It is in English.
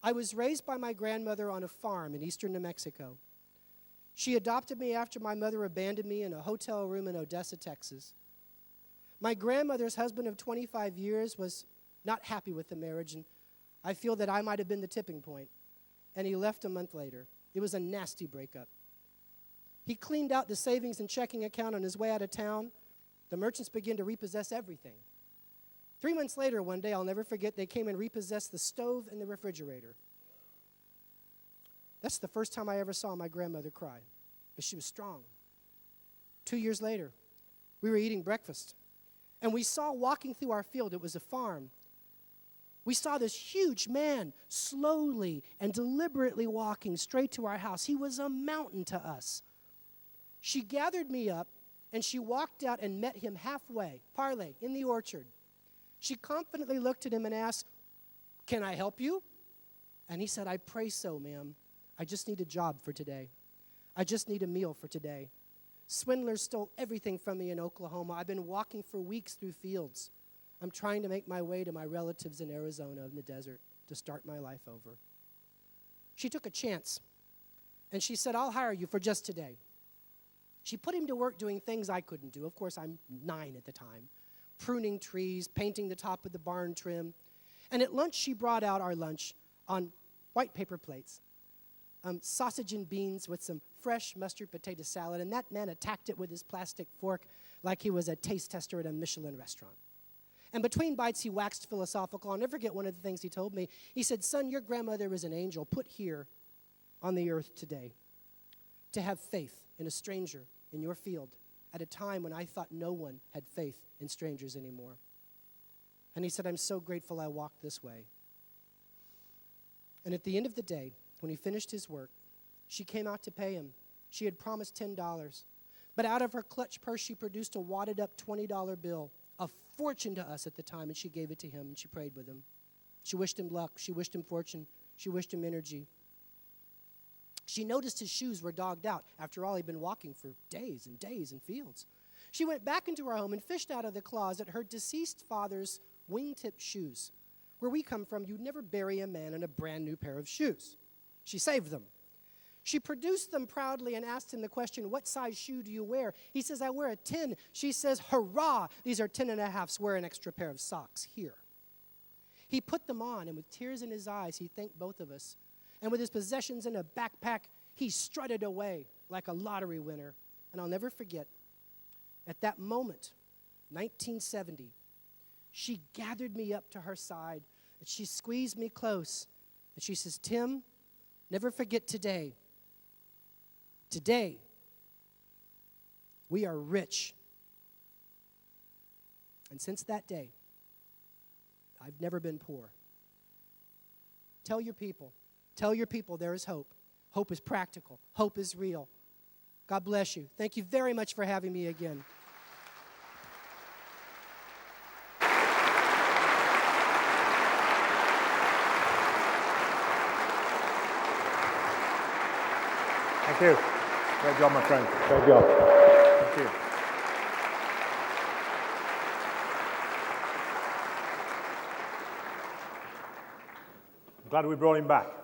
I was raised by my grandmother on a farm in eastern New Mexico. She adopted me after my mother abandoned me in a hotel room in Odessa, Texas. My grandmother's husband of 25 years was not happy with the marriage, and I feel that I might have been the tipping point. And he left a month later. It was a nasty breakup. He cleaned out the savings and checking account on his way out of town. The merchants began to repossess everything. 3 months later, one day, I'll never forget, they came and repossessed the stove and the refrigerator. That's the first time I ever saw my grandmother cry, but she was strong. 2 years later, we were eating breakfast, and we saw walking through our field, it was a farm, we saw this huge man slowly and deliberately walking straight to our house. He was a mountain to us. She gathered me up, and she walked out and met him halfway, parley, in the orchard. She confidently looked at him and asked, "Can I help you?" And he said, "I pray so, ma'am. I just need a job for today. I just need a meal for today. Swindlers stole everything from me in Oklahoma. I've been walking for weeks through fields. I'm trying to make my way to my relatives in Arizona in the desert to start my life over." She took a chance, and she said, "I'll hire you for just today." She put him to work doing things I couldn't do. Of course, I'm 9 at the time. Pruning trees, painting the top of the barn trim. And at lunch, she brought out our lunch on white paper plates. Sausage and beans with some fresh mustard potato salad, and that man attacked it with his plastic fork like he was a taste tester at a Michelin restaurant. And between bites, he waxed philosophical. I'll never forget one of the things he told me. He said, "Son, your grandmother is an angel put here on the earth today to have faith in a stranger in your field at a time when I thought no one had faith in strangers anymore." And he said, "I'm so grateful I walked this way." And at the end of the day, when he finished his work, she came out to pay him. She had promised $10. But out of her clutch purse, she produced a wadded up $20 bill, a fortune to us at the time, and she gave it to him, and she prayed with him. She wished him luck. She wished him fortune. She wished him energy. She noticed his shoes were dogged out. After all, he'd been walking for days and days in fields. She went back into her home and fished out of the closet her deceased father's wingtip shoes. Where we come from, you'd never bury a man in a brand new pair of shoes. She saved them. She produced them proudly and asked him the question, "What size shoe do you wear?" He says, "I wear a 10. She says, "Hurrah, these are 10.5s. Wear an extra pair of socks here." He put them on, and with tears in his eyes, he thanked both of us. And with his possessions in a backpack, he strutted away like a lottery winner. And I'll never forget, at that moment, 1970, she gathered me up to her side, and she squeezed me close, and she says, "Tim, never forget today. Today, we are rich." And since that day, I've never been poor. Tell your people there is hope. Hope is practical. Hope is real. God bless you. Thank you very much for having me again. Thank you. Great job, my friend. Great job. Thank you. I'm glad we brought him back.